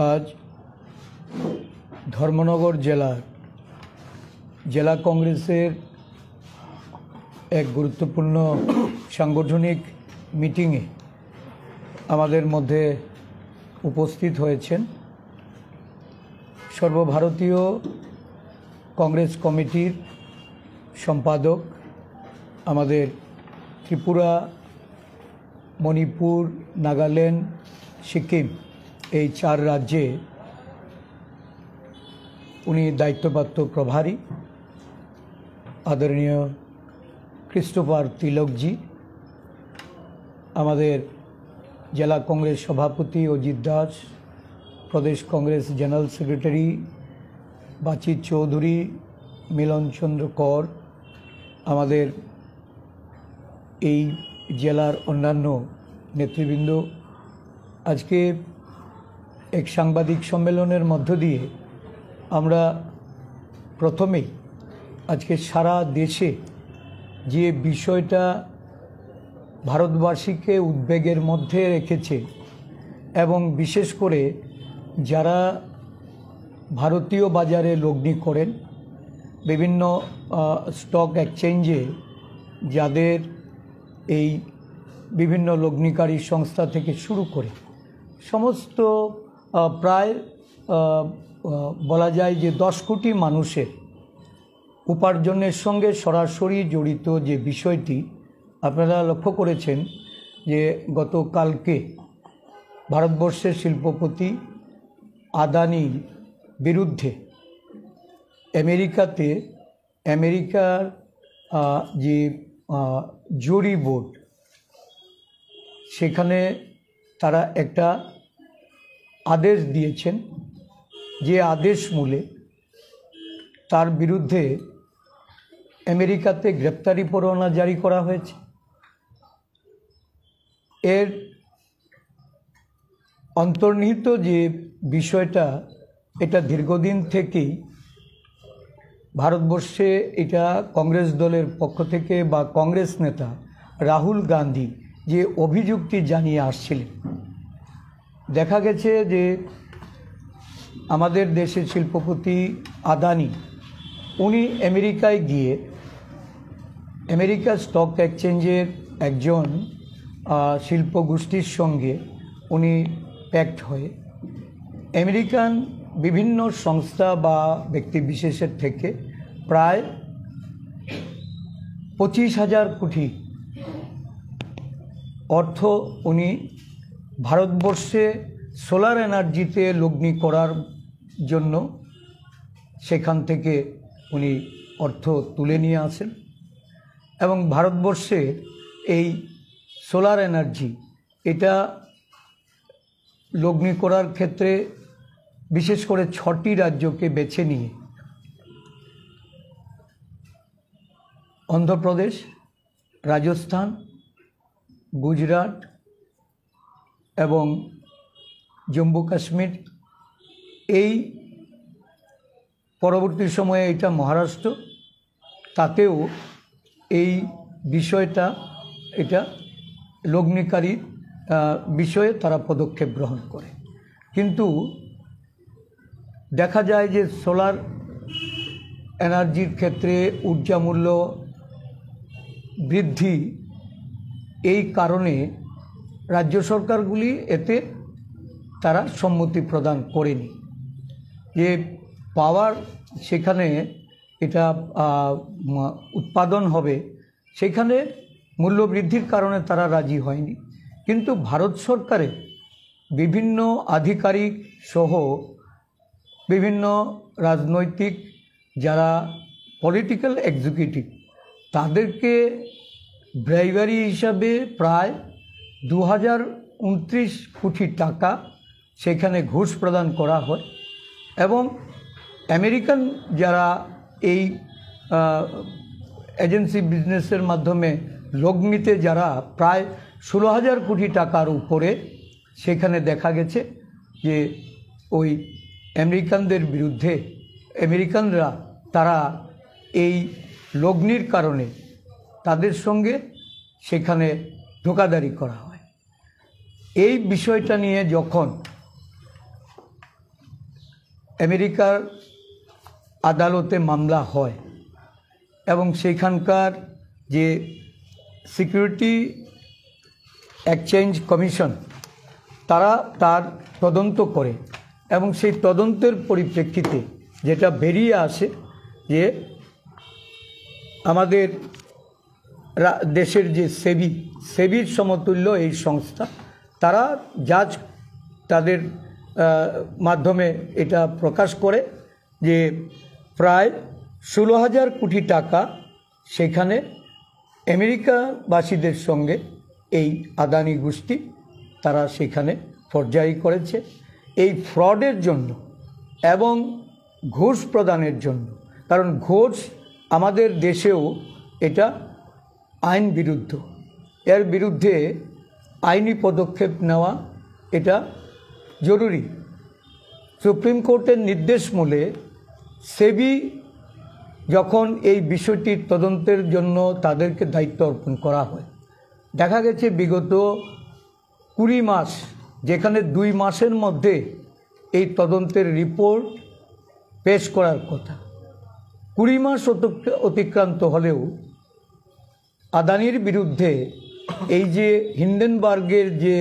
আজ ধর্মনগর জেলা কংগ্রেসের এক গুরুত্বপূর্ণ সাংগঠনিক মিটিংয়ে আমাদের মধ্যে উপস্থিত হয়েছেন সর্বভারতীয় কংগ্রেস কমিটির সম্পাদক, আমাদের ত্রিপুরা, মণিপুর, নাগাল্যান্ড, সিকিম এই 4 রাজ্যে উনি দায়িত্বপ্রাপ্ত প্রভারী আদরণীয় ক্রিস্টোফার তিলকজি, আমাদের জেলা কংগ্রেস সভাপতি অজিত দাস, প্রদেশ কংগ্রেস জেনারেল সেক্রেটারি বাচিত চৌধুরী, মিলন চন্দ্র কর, আমাদের এই জেলার অন্যান্য নেতৃবৃন্দ। আজকে এক সাংবাদিক সম্মেলনের মধ্য দিয়ে আমরা প্রথমেই আজকে সারা দেশে যে বিষয়টা ভারতবাসীকে উদ্বেগের মধ্যে রেখেছে এবং বিশেষ করে যারা ভারতীয় বাজারে লগ্নি করেন, বিভিন্ন স্টক এক্সচেঞ্জে যাদের এই বিভিন্ন লগ্নিকারী সংস্থা থেকে শুরু করে সমস্ত প্রায় বলা যায় যে 10 কোটি মানুষের উপার্জনের সঙ্গে সরাসরি জড়িত যে বিষয়টি আপনারা লক্ষ্য করেছেন যে গতকালকে ভারতবর্ষের শিল্পপতি আদানির বিরুদ্ধে আমেরিকার যে জুরি বোর্ড, সেখানে তারা একটা আদেশ দিয়েছেন, যে আদেশ মূলে তার বিরুদ্ধে আমেরিকাতে গ্রেপ্তারি পরোয়ানা জারি করা হয়েছে। এর অন্তর্নিহিত যে বিষয়টা, এটা দীর্ঘদিন থেকেই ভারতবর্ষে এটা কংগ্রেস দলের পক্ষ থেকে বা কংগ্রেস নেতা রাহুল গান্ধী যে অভিযুক্তি জানিয়ে আসছিলেন। দেখা গেছে যে আমাদের দেশের শিল্পপতি আদানি উনি আমেরিকায় গিয়ে আমেরিকা স্টক এক্সচেঞ্জের একজন শিল্প গোষ্ঠীর সঙ্গে উনি প্যাক্ট হয়ে আমেরিকান বিভিন্ন সংস্থা বা ব্যক্তিবিশেষের থেকে প্রায় 25,000 কোটি অর্থ উনি ভারতবর্ষে সোলার এনার্জিতে লগ্নি করার জন্য সেখান থেকে উনি অর্থ তুলে নিয়ে আসেন এবং ভারতবর্ষে এই সোলার এনার্জি এটা লগ্নি করার ক্ষেত্রে বিশেষ করে 6টি রাজ্যকে বেছে নিয়ে অন্ধ্রপ্রদেশ, রাজস্থান, গুজরাট এবং জম্মু কাশ্মীর, এই পরবর্তী সময়ে এটা মহারাষ্ট্র, তাতেও এই বিষয়টা এটা লগ্নিকারীর বিষয়ে তারা পদক্ষেপ গ্রহণ করে। কিন্তু দেখা যায় যে সোলার এনার্জির ক্ষেত্রে ঊর্জা মূল্য বৃদ্ধি, এই কারণে রাজ্য সরকারগুলি এতে তারা সম্মতি প্রদান করেনি যে পাওয়ার সেখানে এটা উৎপাদন হবে, সেখানে মূল্য বৃদ্ধির কারণে তারা রাজি হয়নি। কিন্তু ভারত সরকারের বিভিন্ন আধিকারিক সহ বিভিন্ন রাজনৈতিক যারা পলিটিক্যাল এক্সিকিউটিভ, তাদেরকে ব্রাইবারি হিসাবে প্রায় 2029 কোটি টাকা সেখানে ঘুষ প্রদান করা হয় এবং আমেরিকান যারা এই এজেন্সি বিজনেসের মাধ্যমে লগ্নিতে যারা প্রায় 16,000 কোটি টাকার উপরে, সেখানে দেখা গেছে যে ওই আমেরিকানদের বিরুদ্ধে আমেরিকানরা তারা এই লগ্নির কারণে তাদের সঙ্গে সেখানে ধোঁকাধড়ি করা হয়। এই বিষয়টা নিয়ে যখন আমেরিকার আদালতে মামলা হয় এবং সেইখানকার যে সিকিউরিটি এক্সচেঞ্জ কমিশন তারা তার তদন্ত করে এবং সেই তদন্তের পরিপ্রেক্ষিতে যেটা বেরিয়ে আসে যে আমাদের দেশের যে সেবির সমতুল্য এই সংস্থা তারা জাজ তাদের মাধ্যমে এটা প্রকাশ করে যে প্রায় 16,000 কোটি টাকা সেখানে আমেরিকাবাসীদের সঙ্গে এই আদানি গোষ্ঠী তারা সেখানে ফর্জারি করেছে এই ফ্রডের জন্য এবং ঘুষ প্রদানের জন্য। কারণ ঘুষ আমাদের দেশেও এটা আইন বিরুদ্ধ, এর বিরুদ্ধে আইনি পদক্ষেপ নেওয়া এটা জরুরি। সুপ্রিম কোর্টের নির্দেশ মূলে সেবি যখন এই বিষয়টির তদন্তের জন্য তাদেরকে দায়িত্ব অর্পণ করা হয়, দেখা গেছে বিগত 20 মাস, যেখানে 2 মাসের মধ্যে এই তদন্তের রিপোর্ট পেশ করার কথা, 20 মাস অতিক্রান্ত হলেও আদানির বিরুদ্ধে এই যে হিন্ডেনবার্গের যে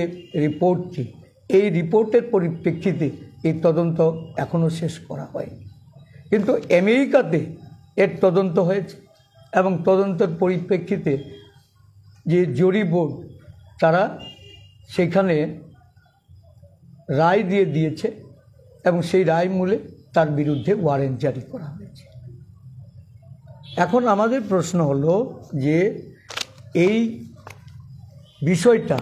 রিপোর্টটি, এই রিপোর্টের পরিপ্রেক্ষিতে এই তদন্ত এখনও শেষ করা হয়নি। কিন্তু আমেরিকাতে এর তদন্ত হয়েছে এবং তদন্তের পরিপ্রেক্ষিতে যে জুরি বোর্ড তারা সেখানে রায় দিয়েছে এবং সেই রায় মূলে তার বিরুদ্ধে ওয়ারেন্ট জারি করা হয়েছে। এখন আমাদের প্রশ্ন হলো যে এই বিষয়টা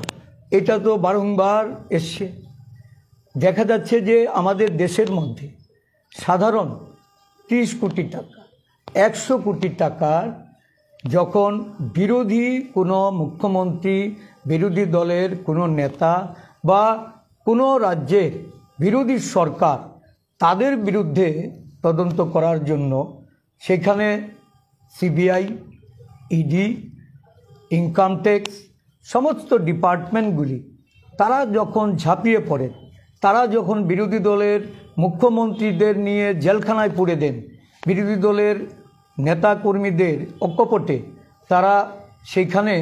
এটা তো বারংবার এসছে, দেখা যাচ্ছে যে আমাদের দেশের মধ্যে সাধারণ 30 কোটি টাকা 100 কোটি টাকার যখন বিরোধী কোনো মুখ্যমন্ত্রী, বিরোধী দলের কোনো নেতা বা কোনো রাজ্যের বিরোধী সরকার তাদের বিরুদ্ধে তদন্ত করার জন্য সেখানে সিবিআই, ইডি, ইনকাম ট্যাক্স সমস্ত ডিপার্টমেন্টগুলি তারা যখন ঝাঁপিয়ে পড়ে, তারা যখন বিরোধী দলের মুখ্যমন্ত্রীদের নিয়ে জেলখানায় পুরে দেন, বিরোধী দলের নেতাকর্মীদের অকপটে তারা সেখানে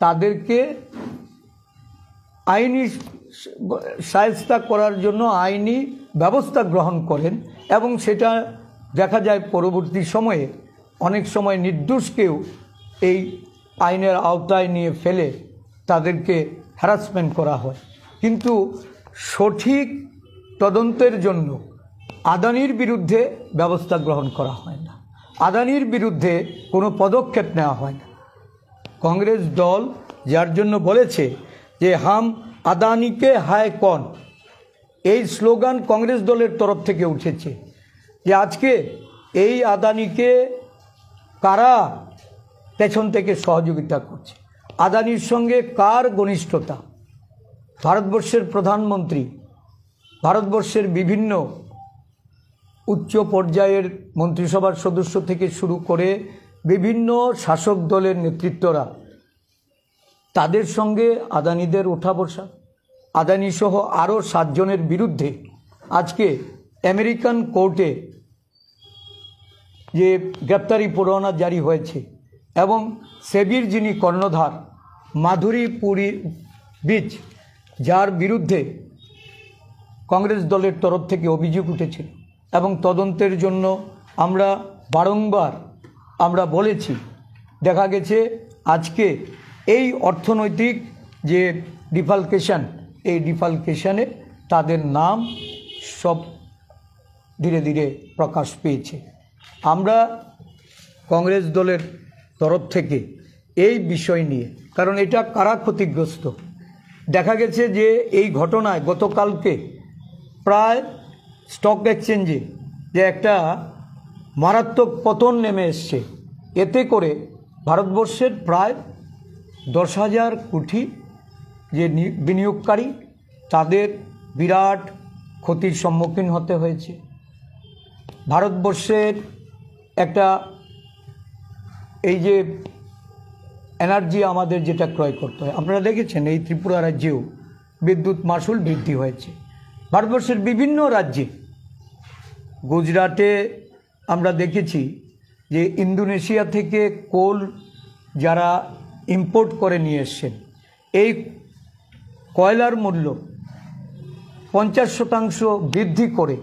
তাদেরকে আইনি শায়েস্তা করার জন্য আইনি ব্যবস্থা গ্রহণ করেন এবং সেটা দেখা যায় পরবর্তী সময়ে অনেক সময় নির্দোষকেও এই আইনের আওতায় নিয়ে ফেলে তাদেরকে হ্যারাসমেন্ট করা হয়। কিন্তু সঠিক তদন্তের জন্য আদানির বিরুদ্ধে ব্যবস্থা গ্রহণ করা হয় না, আদানির বিরুদ্ধে কোনো পদক্ষেপ নেওয়া হয় না। কংগ্রেস দল যার জন্য বলেছে যে হাম আদানিকে হায় কন, এই স্লোগান কংগ্রেস দলের তরফ থেকে উঠেছে যে আজকে এই আদানিকে কারা পেছন থেকে সহযোগিতা করছে, আদানির সঙ্গে কার ঘনিষ্ঠতা। ভারতবর্ষের প্রধানমন্ত্রী, ভারতবর্ষের বিভিন্ন উচ্চ পর্যায়ের মন্ত্রিসভার সদস্য থেকে শুরু করে বিভিন্ন শাসক দলের নেতৃত্বরা তাদের সঙ্গে আদানিদের ওঠা বসা, আদানি সহ আরও 7 জনের বিরুদ্ধে আজকে আমেরিকান কোর্টে যে গ্রেপ্তারি পরোয়ানা জারি হয়েছে এবং সেবির যিনি কর্ণধার মাধুরী পুরী বিচ, যার বিরুদ্ধে কংগ্রেস দলের তরফ থেকে অভিযোগ উঠেছে এবং তদন্তের জন্য আমরা বারংবার বলেছি, দেখা গেছে আজকে এই অর্থনৈতিক যে ডিফালকেশন, এই ডিফালকেশনে তাদের নাম সব ধীরে ধীরে প্রকাশ পেয়েছে। আমরা কংগ্রেস দলের তরফ থেকে এই বিষয় নিয়ে, কারণ এটা কারা ক্ষতিগ্রস্ত, দেখা গেছে যে এই ঘটনায় গতকালকে প্রায় স্টক এক্সচেঞ্জে যে একটা মারাত্মক পতন নেমে এসছে, এতে করে ভারতবর্ষের প্রায় 10,000 কোটি যে বিনিয়োগকারী তাদের বিরাট ক্ষতির সম্মুখীন হতে হয়েছে। ভারতবর্ষের একটা এই যে এনার্জি আমাদের যেটা ক্রয় করতে হয়, আপনারা দেখেছেন এই ত্রিপুরা রাজ্যেও বিদ্যুৎ মাশুল বৃদ্ধি হয়েছে। ভারতবর্ষের বিভিন্ন রাজ্যে গুজরাটে আমরা দেখেছি যে ইন্দোনেশিয়া থেকে কোল যারা ইম্পোর্ট করে নিয়ে এসছেন, এই কয়লার মূল্য 50% বৃদ্ধি করে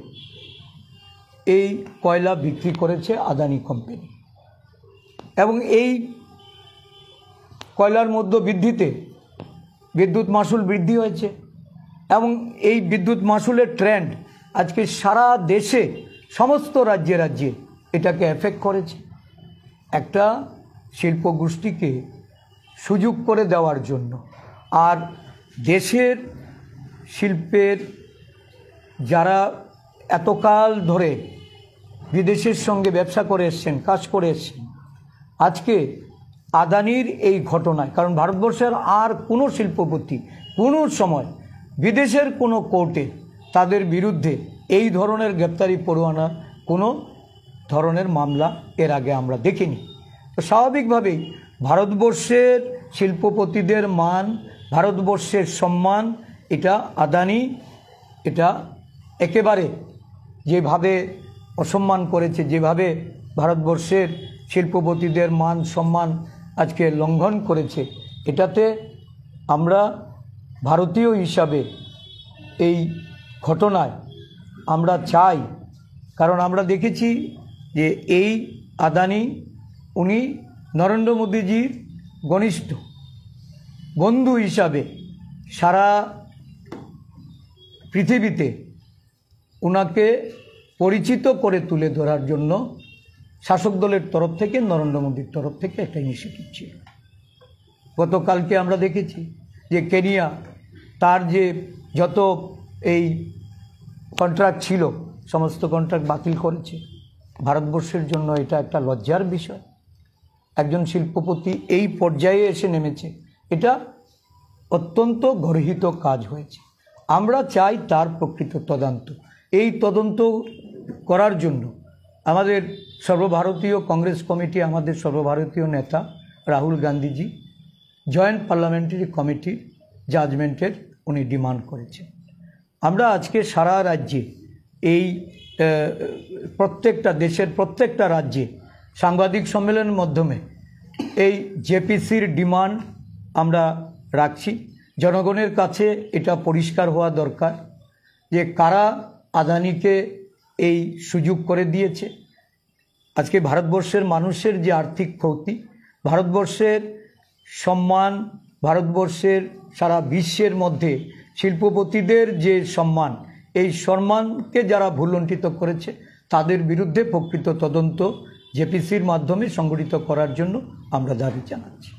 এই কয়লা বিক্রি করেছে আদানি কোম্পানি। এবং এই কয়লার মূল্য বৃদ্ধিতে বিদ্যুৎ মাশুল বৃদ্ধি হয়েছে এবং এই বিদ্যুৎ মাশুলের ট্রেন্ড আজকে সারা দেশে সমস্ত রাজ্যে রাজ্যে এটাকে এফেক্ট করেছে। একটা শিল্প গোষ্ঠীকে সুযোগ করে দেওয়ার জন্য আর দেশের শিল্পের যারা এতকাল ধরে বিদেশের সঙ্গে ব্যবসা করে এসছেন, কাজ করে এসছেন, আজকে আদানির এই ঘটনায়, কারণ ভারতবর্ষের আর কোনো শিল্পপতি কোনো সময় বিদেশের কোনো কোর্টে তাদের বিরুদ্ধে এই ধরনের গ্রেপ্তারি পরোয়ানা কোনো ধরনের মামলা এর আগে আমরা দেখিনি। তো স্বাভাবিকভাবেই ভারতবর্ষের শিল্পপতিদের মান, ভারতবর্ষের সম্মান, এটা আদানি এটা একেবারে যেভাবে অসম্মান করেছে, যেভাবে ভারতবর্ষের শিল্পপতিদের মান সম্মান আজকে লঙ্ঘন করেছে, এটাতে আমরা ভারতীয় হিসাবে এই ঘটনায় আমরা চাই, কারণ আমরা দেখেছি যে এই আদানি উনি নরেন্দ্র মোদীজির ঘনিষ্ঠ বন্ধু হিসাবে সারা পৃথিবীতে ওনাকে পরিচিত করে তুলে ধরার জন্য শাসক দলের তরফ থেকে, নরেন্দ্র মোদীর তরফ থেকে একটা ইনিশিয়েটিভ ছিল। গতকালকে আমরা দেখেছি যে কেনিয়া তার যে যত এই কন্ট্রাক্ট ছিল সমস্ত কন্ট্রাক্ট বাতিল করেছে। ভারতবর্ষের জন্য এটা একটা লজ্জার বিষয়। একজন শিল্পপতি এই পর্যায়ে এসে নেমেছে, এটা অত্যন্ত গর্হিত কাজ হয়েছে। আমরা চাই তার প্রকৃত তদন্ত। এই তদন্ত করার জন্য আমাদের সর্বভারতীয় কংগ্রেস কমিটি, আমাদের সর্বভারতীয় নেতা রাহুল গান্ধীজি জয়েন্ট পার্লামেন্টারি কমিটির জাজমেন্টের উনি ডিমান্ড করেছেন। আমরা আজকে সারা রাজ্যে এই প্রত্যেকটা দেশের প্রত্যেকটা রাজ্যে সাংবাদিক সম্মেলনের মাধ্যমে এই জেপিসির ডিমান্ড আমরা রাখছি। জনগণের কাছে এটা পরিষ্কার হওয়া দরকার যে কারা আদানিকে এই সুযোগ করে দিয়েছে। আজকে ভারতবর্ষের মানুষের যে আর্থিক ক্ষতি, ভারতবর্ষের সম্মান, ভারতবর্ষের সারা বিশ্বের মধ্যে শিল্পপতিদের যে সম্মান, এই সম্মানকে যারা ভুলুণ্ঠিত করেছে তাদের বিরুদ্ধে প্রকৃত তদন্ত জেপিসির মাধ্যমে সংগঠিত করার জন্য আমরা দাবি জানাচ্ছি।